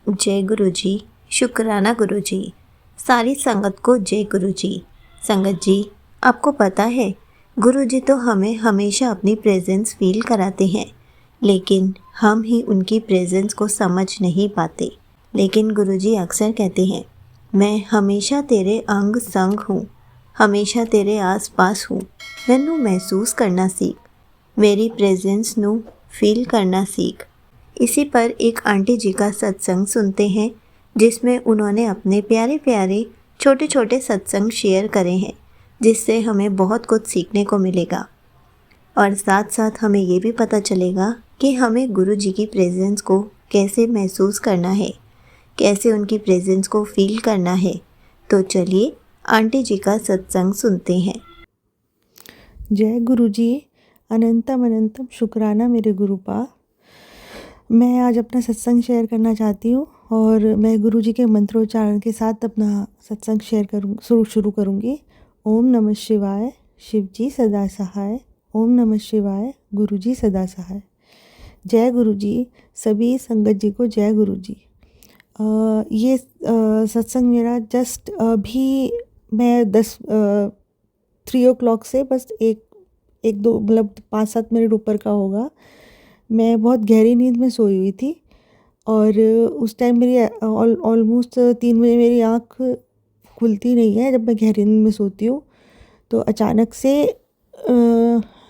जय गुरु जी। शुक्राना गुरु जी। सारी संगत को जय गुरु जी। संगत जी, आपको पता है गुरु जी तो हमें हमेशा अपनी प्रेजेंस फील कराते हैं, लेकिन हम ही उनकी प्रेजेंस को समझ नहीं पाते। लेकिन गुरु जी अक्सर कहते हैं, मैं हमेशा तेरे अंग संग हूँ, हमेशा तेरे आस पास हूँ। मैनू महसूस करना सीख, मेरी प्रेजेंस नू फील करना सीख। इसी पर एक आंटी जी का सत्संग सुनते हैं, जिसमें उन्होंने अपने प्यारे प्यारे छोटे छोटे सत्संग शेयर करे हैं, जिससे हमें बहुत कुछ सीखने को मिलेगा और साथ साथ हमें ये भी पता चलेगा कि हमें गुरु जी की प्रेजेंस को कैसे महसूस करना है, कैसे उनकी प्रेजेंस को फील करना है। तो चलिए आंटी जी का सत्संग सुनते हैं। जय गुरु जी। अनंतम अनंतम शुक्राना मेरे गुरुपा। मैं आज अपना सत्संग शेयर करना चाहती हूँ और मैं गुरु जी के मंत्रोच्चारण के साथ अपना सत्संग शेयर शुरू करूँगी। ओम नमः शिवाय, शिव जी सदा सहाय। ओम नमः शिवाय, गुरु जी सदा सहाय। जय गुरु जी। सभी संगत जी को जय गुरु जी। ये सत्संग मेरा जस्ट अभी मैं 3 o'clock से बस एक दो मतलब 5-7 मिनट ऊपर का होगा। मैं बहुत गहरी नींद में सोई हुई थी और उस टाइम मेरी ऑलमोस्ट 3 बजे मेरी आँख खुलती नहीं है जब मैं गहरी नींद में सोती हूँ। तो अचानक से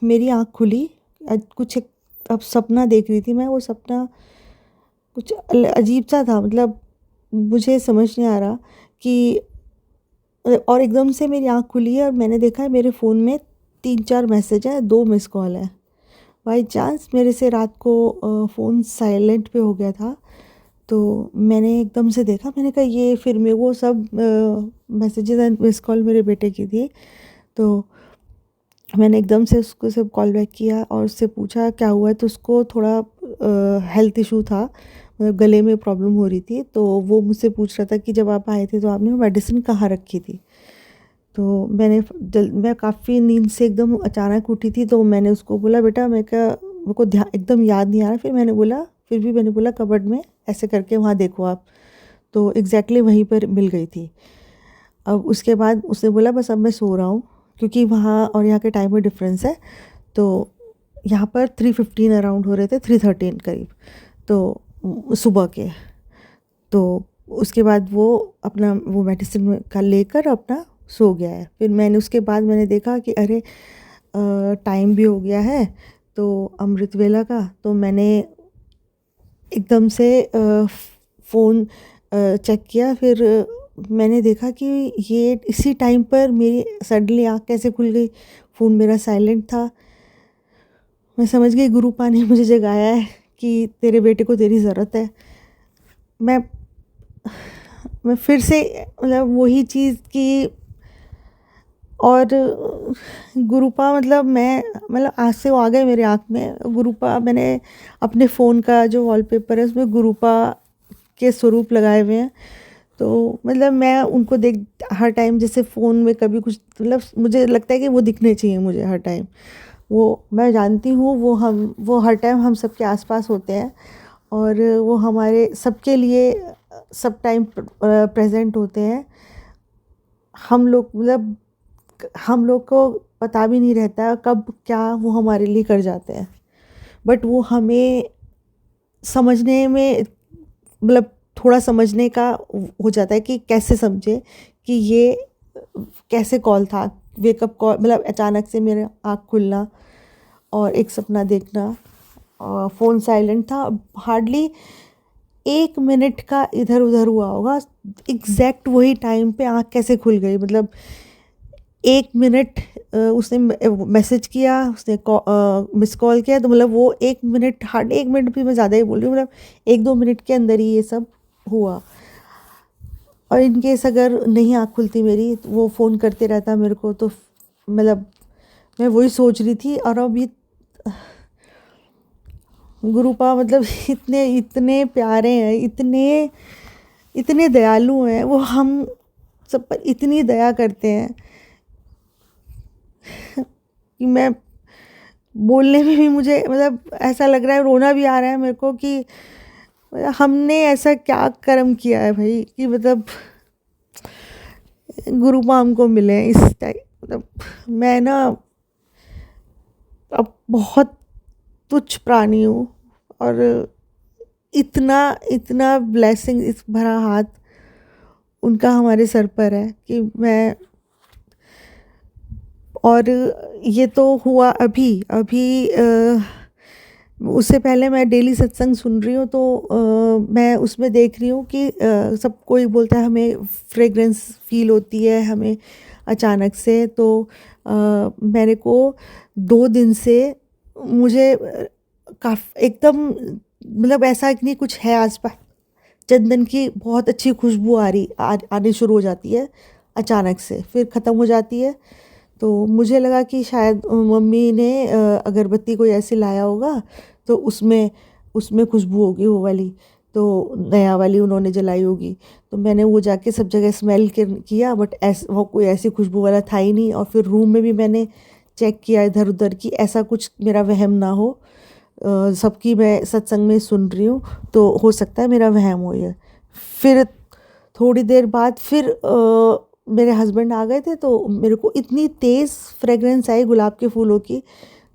मेरी आँख खुली। कुछ एक अब सपना देख रही थी मैं। वो सपना कुछ अजीब सा था, मतलब मुझे समझ नहीं आ रहा कि और एकदम से मेरी आँख खुली है और मैंने देखा है मेरे फ़ोन में 3-4 मैसेज है, 2 मिस कॉल है। बाई चांस मेरे से रात को फ़ोन साइलेंट पे हो गया था, तो मैंने एकदम से देखा। मैंने कहा ये फिर मैं वो सब मैसेजेस एंड मिस कॉल मेरे बेटे की थी। तो मैंने एकदम से उसको सब कॉल बैक किया और उससे पूछा क्या हुआ है। तो उसको थोड़ा हेल्थ इशू था, मतलब गले में प्रॉब्लम हो रही थी। तो वो मुझसे पूछ रहा था कि जब आप आए थे तो आपने वो मेडिसिन कहाँ रखी थी। तो मैं काफ़ी नींद से एकदम अचानक उठी थी, तो मैंने उसको बोला बेटा, मैं क्या मेरे को एकदम याद नहीं आ रहा। फिर भी मैंने बोला कबर्ड में ऐसे करके वहाँ देखो आप। तो एग्जैक्टली वहीं पर मिल गई थी। अब उसके बाद उसने बोला बस अब मैं सो रहा हूँ, क्योंकि वहाँ और यहाँ के टाइम में डिफरेंस है। तो यहाँ पर 3:15 अराउंड हो रहे थे, 3:13 करीब, तो सुबह के। तो उसके बाद वो अपना वो मेडिसिन का लेकर अपना सो गया है। फिर मैंने उसके बाद मैंने देखा कि अरे टाइम भी हो गया है तो अमृत वेला का। तो मैंने एकदम से फ़ोन चेक किया। फिर मैंने देखा कि ये इसी टाइम पर मेरी सडनली आँख कैसे खुल गई। फ़ोन मेरा साइलेंट था। मैं समझ गई गुरुपा ने मुझे जगाया है कि तेरे बेटे को तेरी ज़रूरत है। मैं मैं फिर से मतलब वही चीज़ की। और गुरुपा मतलब आज से वो आ गए मेरे आँख में। गुरुपा मैंने अपने फ़ोन का जो वॉलपेपर है उसमें गुरुपा के स्वरूप लगाए हुए हैं। तो मतलब मैं उनको देख हर टाइम, जैसे फ़ोन में कभी कुछ, मतलब मुझे लगता है कि वो दिखने चाहिए मुझे हर टाइम। वो मैं जानती हूँ वो हर टाइम हम सबके आसपास होते हैं और वो हमारे सबके लिए सब टाइम प्रेजेंट होते हैं। हम लोग को पता भी नहीं रहता कब क्या वो हमारे लिए कर जाते हैं, बट वो हमें समझने में मतलब थोड़ा समझने का हो जाता है कि कैसे समझे कि ये कैसे कॉल था। वेकअप कॉल, मतलब अचानक से मेरा आँख खुलना और एक सपना देखना। फ़ोन साइलेंट था। हार्डली 1 मिनट का इधर उधर हुआ होगा। एग्जैक्ट वही टाइम पे आँख कैसे खुल गई, मतलब 1 मिनट उसने मैसेज किया, उसने मिस कॉल किया। तो मतलब वो 1 मिनट, हार्ड 1 मिनट भी मैं ज़्यादा ही बोल रही हूँ, मतलब 1-2 मिनट के अंदर ही ये सब हुआ। और इन केस अगर नहीं आँख खुलती मेरी, तो वो फ़ोन करते रहता मेरे को, तो मतलब मैं वही सोच रही थी। और अब ये गुरुपा मतलब इतने इतने प्यारे हैं, इतने इतने दयालु हैं। वो हम सब पर इतनी दया करते हैं कि मैं बोलने में भी मुझे मतलब ऐसा लग रहा है, रोना भी आ रहा है मेरे को कि हमने ऐसा क्या कर्म किया है भाई कि मतलब गुरु माम को मिले इस टाइम। मतलब मैं ना अब बहुत तुच्छ प्राणी हूँ, और इतना इतना ब्लेसिंग, इस भरा हाथ उनका हमारे सर पर है कि मैं, और ये तो हुआ अभी अभी उससे पहले मैं डेली सत्संग सुन रही हूँ, तो मैं उसमें देख रही हूँ कि सब कोई बोलता है हमें फ्रेग्रेंस फील होती है हमें अचानक से। तो मेरे को 2 दिन से मुझे एकदम मतलब ऐसा कि नहीं कुछ है आसपास, चंदन की बहुत अच्छी खुशबू आनी शुरू हो जाती है अचानक से, फिर ख़त्म हो जाती है। तो मुझे लगा कि शायद मम्मी ने अगरबत्ती कोई ऐसी लाया होगा, तो उसमें उसमें खुशबू होगी वो वाली, तो नया वाली उन्होंने जलाई होगी। तो मैंने वो जाके सब जगह स्मेल किया, बट वो कोई ऐसी खुशबू वाला था ही नहीं। और फिर रूम में भी मैंने चेक किया इधर उधर कि ऐसा कुछ मेरा वहम ना हो। सबकी मैं सत्संग में सुन रही हूँ, तो हो सकता है मेरा वहम हो ये। फिर थोड़ी देर बाद फिर मेरे हस्बैंड आ गए थे, तो मेरे को इतनी तेज़ फ्रेगरेंस आई गुलाब के फूलों की।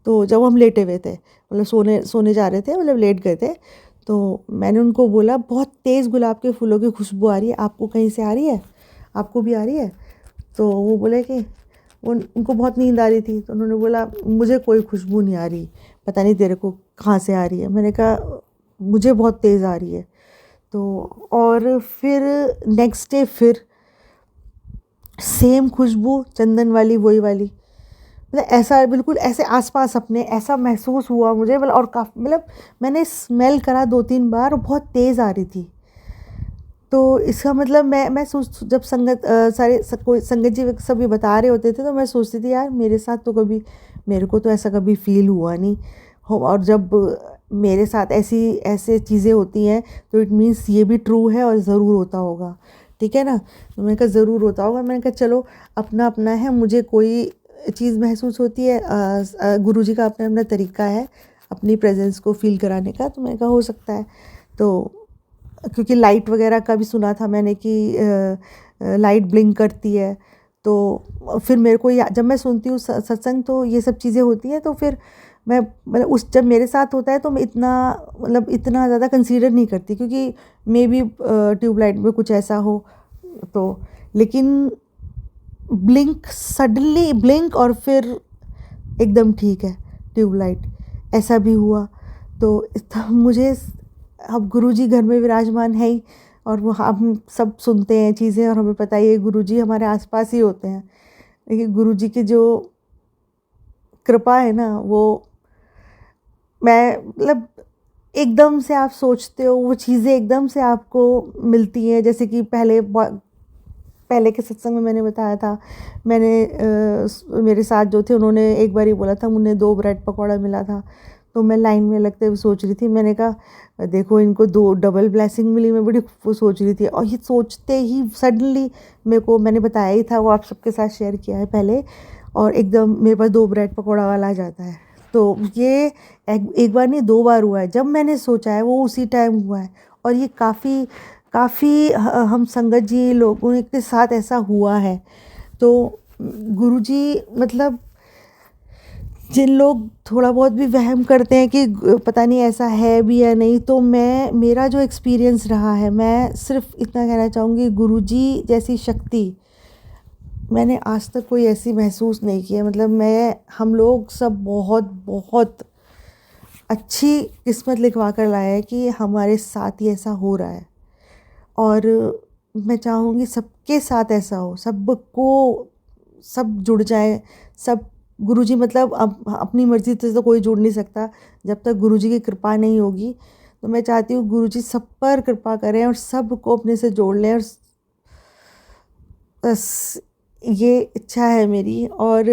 तो जब हम लेटे हुए थे, मतलब सोने सोने जा रहे थे, मतलब लेट गए थे, तो मैंने उनको बोला बहुत तेज़ गुलाब के फूलों की खुशबू आ रही है, आपको कहीं से आ रही है, आपको भी आ रही है? तो वो बोले कि उनको बहुत नींद आ रही थी, तो उन्होंने बोला मुझे कोई खुशबू नहीं आ रही, पता नहीं तेरे को कहाँ से आ रही है। मैंने कहा मुझे बहुत तेज़ आ रही है। तो और फिर नेक्स्ट डे फिर सेम खुशबू, चंदन वाली, वही वाली, मतलब ऐसा बिल्कुल ऐसे आसपास अपने ऐसा महसूस हुआ मुझे। मतलब और काफ़ी, मतलब मैंने स्मेल करा 2-3 बार और बहुत तेज़ आ रही थी। तो इसका मतलब मैं सोच, जब कोई संगत जी सभी बता रहे होते थे, तो मैं सोचती थी यार मेरे साथ तो कभी, मेरे को तो ऐसा कभी फील हुआ नहीं हो। और जब मेरे साथ ऐसे चीज़ें होती हैं, तो इट मीन्स ये भी ट्रू है और ज़रूर होता होगा, ठीक है ना। तो मैंने कहा ज़रूर होता होगा। मैंने कहा चलो अपना अपना है, मुझे कोई चीज़ महसूस होती है, गुरुजी का अपना अपना तरीका है अपनी प्रेजेंस को फील कराने का। तो मैंने कहा हो सकता है। तो क्योंकि लाइट वगैरह का भी सुना था मैंने कि लाइट ब्लिंक करती है, तो फिर मेरे को जब मैं सुनती हूँ सत्संग, तो ये सब चीज़ें होती हैं, तो फिर मैं मतलब जब मेरे साथ होता है, तो मैं इतना ज़्यादा कंसीडर नहीं करती, क्योंकि मे बी ट्यूबलाइट में कुछ ऐसा हो तो। लेकिन सडनली ब्लिंक और फिर एकदम ठीक है ट्यूबलाइट, ऐसा भी हुआ। तो मुझे अब गुरुजी घर में विराजमान है ही, और वो हम सब सुनते हैं चीज़ें, और हमें पता ही है गुरुजी हमारे आसपास ही होते हैं। लेकिन गुरुजी की जो कृपा है ना, वो मैं मतलब एकदम से आप सोचते हो वो चीज़ें एकदम से आपको मिलती हैं। जैसे कि पहले के सत्संग में मैंने बताया था, मेरे साथ जो थे उन्होंने एक बार ही बोला था, मुझे 2 ब्रेड पकौड़ा मिला था। तो मैं लाइन में लगते हुए सोच रही थी, मैंने कहा देखो इनको 2 डबल ब्लेसिंग मिली। मैं बड़ी वो सोच रही थी, और ये सोचते ही सडनली मैंने बताया ही था, वो आप सबके साथ शेयर किया है पहले, और एकदम मेरे पास 2 ब्रेड पकौड़ा वाला आ जाता है। तो ये एक बार नहीं 2 बार हुआ है, जब मैंने सोचा है वो उसी टाइम हुआ है। और ये काफ़ी काफ़ी हम संगत जी लोगों के साथ ऐसा हुआ है। तो गुरुजी मतलब जिन लोग थोड़ा बहुत भी वहम करते हैं कि पता नहीं ऐसा है भी या नहीं, तो मेरा जो एक्सपीरियंस रहा है, मैं सिर्फ इतना कहना चाहूँगी, गुरुजी जैसी शक्ति मैंने आज तक कोई ऐसी महसूस नहीं की है। मतलब हम लोग सब बहुत बहुत अच्छी किस्मत लिखवा कर लाए हैं कि हमारे साथ ही ऐसा हो रहा है। और मैं चाहूँगी सबके साथ ऐसा हो, सब जुड़ जाए, सब। गुरुजी मतलब अपनी मर्ज़ी से तो कोई जुड़ नहीं सकता जब तक गुरुजी की कृपा नहीं होगी। तो मैं चाहती हूँ गुरुजी सब पर कृपा करें और सबको अपने से जोड़ लें, और बस ये इच्छा है मेरी। और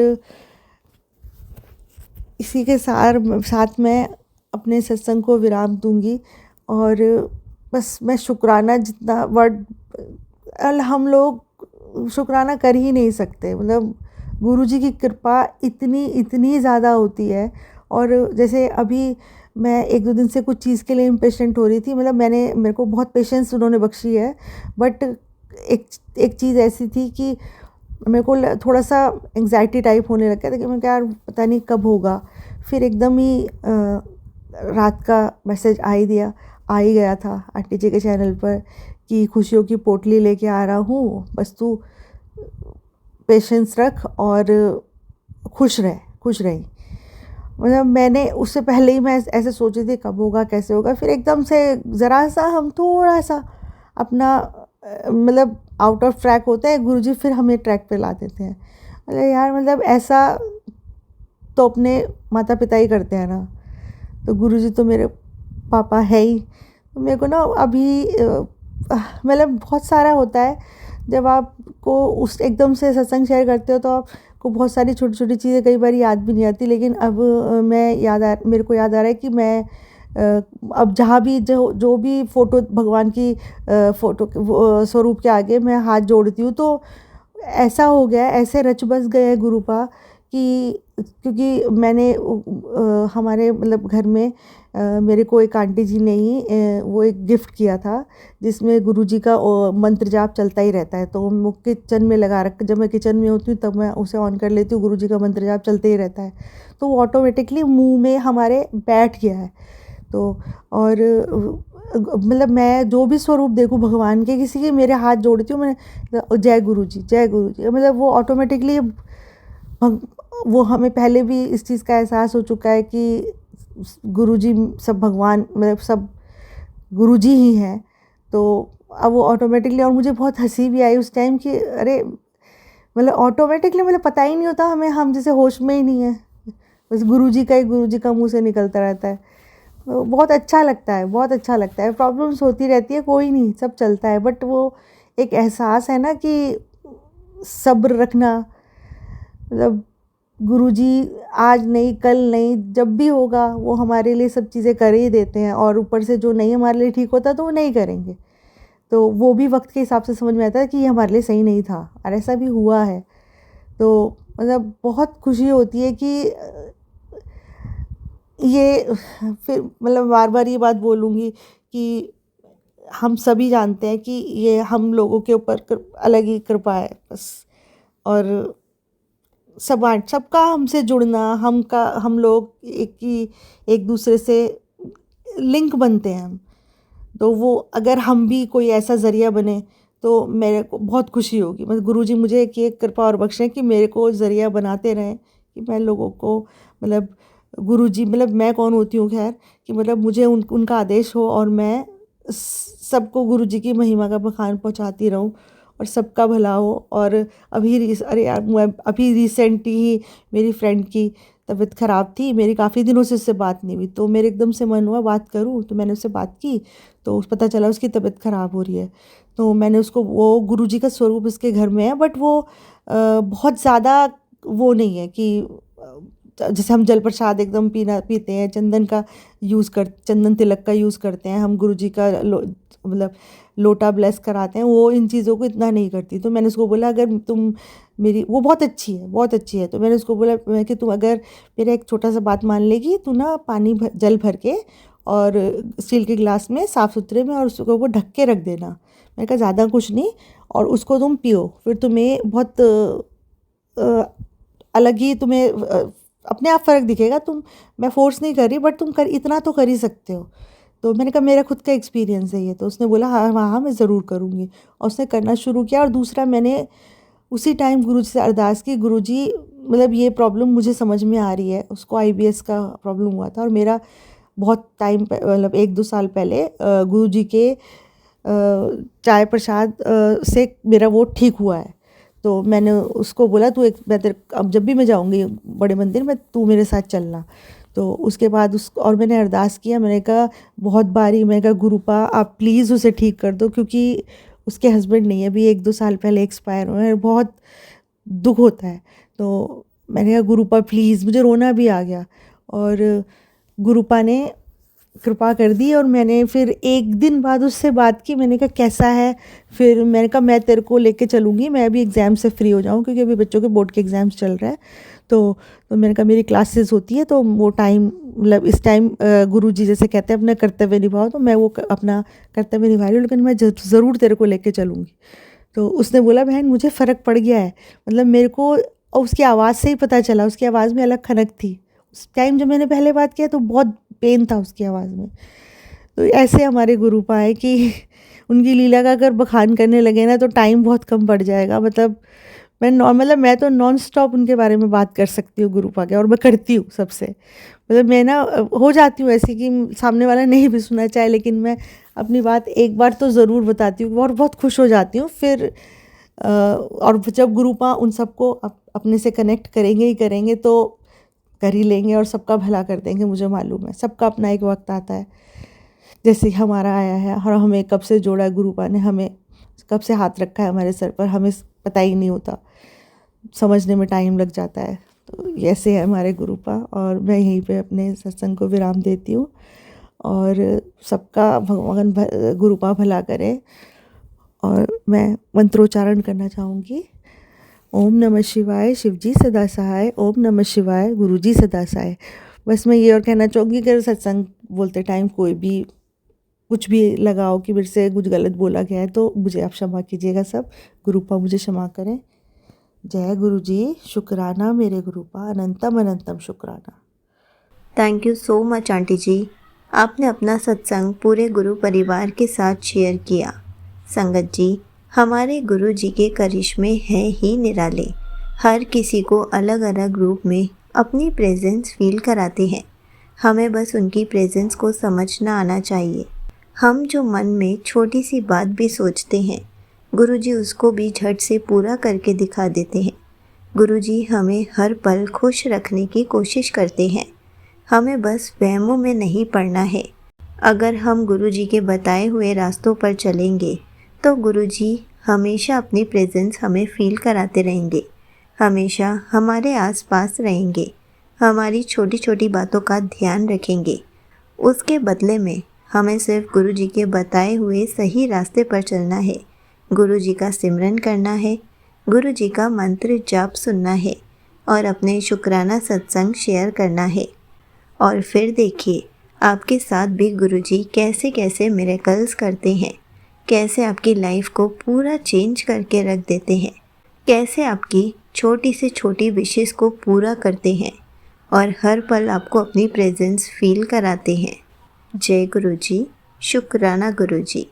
इसी के साथ मैं अपने सत्संग को विराम दूंगी। और बस मैं शुक्राना, जितना वर्ड हम लोग शुक्राना कर ही नहीं सकते। मतलब गुरुजी की कृपा इतनी इतनी ज़्यादा होती है। और जैसे अभी मैं 1-2 दिन से कुछ चीज़ के लिए इम्पेशेंट हो रही थी, मतलब मेरे को बहुत पेशेंस उन्होंने बख्शी है। बट एक एक चीज़ ऐसी थी कि मेरे को थोड़ा-सा एंग्ज़ायटी टाइप होने लग गया था कि मैं क्या यार पता नहीं कब होगा। फिर एकदम ही रात का मैसेज आ ही गया था आंटी जी के चैनल पर कि खुशियों की पोटली लेके आ रहा हूँ, बस तू पेशेंस रख और खुश रही। मतलब मैंने उससे पहले ही मैं ऐसे सोची थी कब होगा, कैसे होगा, फिर एकदम से ज़रा-सा हम थोड़ा-सा अपना मतलब आउट ऑफ ट्रैक होते हैं, गुरुजी फिर हमें ट्रैक पे ला देते हैं। अरे यार मतलब ऐसा तो अपने माता-पिता ही करते हैं ना, तो गुरुजी तो मेरे पापा है ही। तो मेरे को ना अभी मतलब बहुत सारा होता है जब आपको उस एकदम से सत्संग शेयर करते हो तो आपको बहुत सारी छोटी-छोटी चीज़ें कई बार याद भी नहीं आती। लेकिन अब मेरे को याद आ रहा है कि मैं अब जहाँ भी जो भी फ़ोटो भगवान की फ़ोटो वो स्वरूप के आगे मैं हाथ जोड़ती हूँ, तो ऐसा हो गया है, ऐसे रच बस गए हैं गुरुपा कि क्योंकि मैंने हमारे मतलब घर में मेरे को एक आंटी जी ने ही वो एक गिफ्ट किया था जिसमें गुरुजी का मंत्र जाप चलता ही रहता है। तो वो किचन में लगा रख जब मैं किचन में होती हूँ तब मैं उसे ऑन कर लेती हूँ, गुरुजी का मंत्र जाप चलते ही रहता है। तो वो ऑटोमेटिकली मुँह में हमारे बैठ गया है। तो और मतलब मैं जो भी स्वरूप देखूँ भगवान के किसी के, मेरे हाथ जोड़ती हूँ मैं, जय गुरु जी, मतलब वो ऑटोमेटिकली वो हमें पहले भी इस चीज़ का एहसास हो चुका है कि गुरुजी सब भगवान मतलब सब गुरुजी ही हैं। तो अब वो ऑटोमेटिकली, और मुझे बहुत हंसी भी आई उस टाइम कि अरे मतलब ऑटोमेटिकली मतलब पता ही नहीं होता हमें, हम जैसे होश में ही नहीं है, बस गुरुजी का मुंह से निकलता रहता है। तो बहुत अच्छा लगता है, बहुत अच्छा लगता है। प्रॉब्लम्स होती रहती है, कोई नहीं, सब चलता है, बट वो एक एहसास है ना कि सब्र रखना, मतलब गुरुजी आज नहीं कल नहीं जब भी होगा वो हमारे लिए सब चीज़ें कर ही देते हैं, और ऊपर से जो नहीं हमारे लिए ठीक होता तो वो नहीं करेंगे। तो वो भी वक्त के हिसाब से समझ में आता है कि ये हमारे लिए सही नहीं था, और ऐसा भी हुआ है। तो मतलब बहुत खुशी होती है कि ये फिर मतलब बार-बार ये बात बोलूँगी कि हम सभी जानते हैं कि ये हम लोगों के ऊपर अलग ही कृपा है बस। और सबका हमसे जुड़ना, हम लोग एक दूसरे से लिंक बनते हैं हम। तो वो अगर हम भी कोई ऐसा ज़रिया बने तो मेरे को बहुत खुशी होगी। मतलब गुरुजी मुझे एक ये कृपा और बख्शें कि मेरे को ज़रिया बनाते रहें कि मैं लोगों को मतलब गुरुजी मतलब मैं कौन होती हूँ खैर, कि मतलब मुझे उनका आदेश हो और मैं सबको गुरुजी की महिमा का बखान पहुँचाती रहूँ और सबका भला हो। और अरे यार अभी रिसेंटली ही मेरी फ्रेंड की तबीयत ख़राब थी, मेरी काफ़ी दिनों से उससे बात नहीं हुई, तो मेरे एकदम से मन हुआ बात करूँ, तो मैंने उससे बात की। तो पता चला उसकी तबीयत ख़राब हो रही है। तो मैंने उसको, वो गुरुजी का स्वरूप उसके घर में है, बट वो बहुत ज़्यादा वो नहीं है कि जैसे हम जल प्रसाद एकदम पीते हैं, चंदन तिलक का यूज़ करते हैं, हम गुरुजी का मतलब लोटा ब्लेस कराते हैं, वो इन चीज़ों को इतना नहीं करती। तो मैंने उसको बोला अगर तुम मेरी, वो बहुत अच्छी है, बहुत अच्छी है। तो मैंने उसको बोला मैं कि तुम अगर मेरा एक छोटा सा बात मान लेगी, तो ना जल भर के और स्टील के गिलास में साफ़ सुथरे में, और उसको वो ढक के रख देना। मैंने कहा ज़्यादा कुछ नहीं, और उसको तुम पियो, फिर तुम्हें बहुत अलग ही तुम्हें अपने आप फ़र्क दिखेगा। मैं फ़ोर्स नहीं कर रही, बट तुम कर इतना तो कर ही सकते हो। तो मैंने कहा मेरा खुद का एक्सपीरियंस है ये। तो उसने बोला हाँ हाँ हाँ मैं ज़रूर करूँगी, और उसने करना शुरू किया। और दूसरा, मैंने उसी टाइम गुरुजी से अरदास की, गुरुजी मतलब ये प्रॉब्लम मुझे समझ में आ रही है। उसको IBS का प्रॉब्लम हुआ था, और मेरा बहुत टाइम मतलब 1-2 साल पहले गुरुजी के चाय प्रसाद से मेरा वो ठीक हुआ है। तो मैंने उसको बोला अब जब भी मैं जाऊँगी बड़े मंदिर में, तू मेरे साथ चलना। तो उसके बाद और मैंने अरदास किया, मैंने कहा बहुत बारी, मैंने कहा गुरुपा आप प्लीज़ उसे ठीक कर दो, क्योंकि उसके हस्बैंड नहीं है, अभी 1-2 साल पहले एक्सपायर हुए हैं, बहुत दुःख होता है। तो मैंने कहा गुरुपा प्लीज़, मुझे रोना भी आ गया। और गुरुपा ने कृपा कर दी। और मैंने फिर एक दिन बाद उससे बात की, मैंने कहा कैसा है, फिर मैंने कहा मैं तेरे को लेके चलूँगी, मैं अभी एग्ज़ाम से फ्री हो जाऊँ, क्योंकि अभी बच्चों के बोर्ड के एग्ज़ाम्स चल रहा है। तो मैंने कहा मेरी क्लासेस होती है, तो वो टाइम मतलब इस टाइम गुरुजी जैसे कहते हैं अपना कर्तव्य निभाओ, तो मैं वो अपना कर्तव्य निभा रही हूँ, लेकिन मैं ज़रूर तेरे को लेके चलूँगी। तो उसने बोला बहन मुझे फ़र्क पड़ गया है, मतलब मेरे को उसकी आवाज़ से ही पता चला, उसकी आवाज़ में अलग खनक थी। उस टाइम जब मैंने पहले बात किया तो बहुत पेन था उसकी आवाज़ में। तो ऐसे हमारे गुरुपा है कि उनकी लीला का अगर बखान करने लगे ना तो टाइम बहुत कम पड़ जाएगा। मतलब मैं तो नॉन स्टॉप उनके बारे में बात कर सकती हूँ गुरुपा के, और मैं करती हूँ सबसे। मतलब मैं ना हो जाती हूँ ऐसी कि सामने वाला नहीं भी सुनना चाहे, लेकिन मैं अपनी बात एक बार तो ज़रूर बताती हूँ और बहुत खुश हो जाती हूँ। फिर और जब गुरुपा उन सबको अपने से कनेक्ट करेंगे ही करेंगे तो कर ही लेंगे और सबका भला कर देंगे, मुझे मालूम है। सबका अपना एक वक्त आता है, जैसे हमारा आया है, और हमें कब से जोड़ा है गुरुपा ने, हमें कब से हाथ रखा है हमारे सर पर, हमें पता ही नहीं होता, समझने में टाइम लग जाता है। तो ऐसे है हमारे गुरुपा, और मैं यहीं पे अपने सत्संग को विराम देती हूँ। और सबका भगवान गुरुपा भला करे। और मैं मंत्रोच्चारण करना चाहूँगी। ओम नमः शिवाय, शिवजी सदा सहाय। ओम नमः शिवाय, गुरुजी सदा सहाय। बस मैं ये और कहना चाहूँगी कि अगर सत्संग बोलते टाइम कोई भी कुछ भी लगा हो कि मेरे से कुछ गलत बोला गया है तो मुझे आप क्षमा कीजिएगा सब। गुरुपा मुझे क्षमा करें। जय गुरु जी। शुक्राना मेरे गुरुपा, अनंतम अनंतम शुक्राना। Thank you so much aunty ji. आपने अपना सत्संग पूरे गुरु परिवार के साथ शेयर किया। संगत जी, हमारे गुरु जी के करिश्मे हैं ही निराले। हर किसी को अलग अलग रूप में अपनी प्रेजेंस फील कराते हैं। हमें बस उनकी प्रेजेंस को समझना आना चाहिए। हम जो मन में छोटी सी बात भी सोचते हैं, गुरु जी उसको भी झट से पूरा करके दिखा देते हैं। गुरु जी हमें हर पल खुश रखने की कोशिश करते हैं। हमें बस वहमों में नहीं पड़ना है। अगर हम गुरु जी के बताए हुए रास्तों पर चलेंगे तो गुरु जी हमेशा अपनी प्रेजेंस हमें फील कराते रहेंगे, हमेशा हमारे आसपास रहेंगे, हमारी छोटी छोटी बातों का ध्यान रखेंगे। उसके बदले में हमें सिर्फ गुरु जी के बताए हुए सही रास्ते पर चलना है, गुरु जी का सिमरन करना है, गुरु जी का मंत्र जाप सुनना है और अपने शुक्राना सत्संग शेयर करना है। और फिर देखिए आपके साथ भी गुरुजी कैसे कैसे मिरेकल्स करते हैं, कैसे आपकी लाइफ को पूरा चेंज करके रख देते हैं, कैसे आपकी छोटी से छोटी विशेस को पूरा करते हैं और हर पल आपको अपनी प्रेजेंस फील कराते हैं। जय गुरुजी, शुक्राना गुरुजी।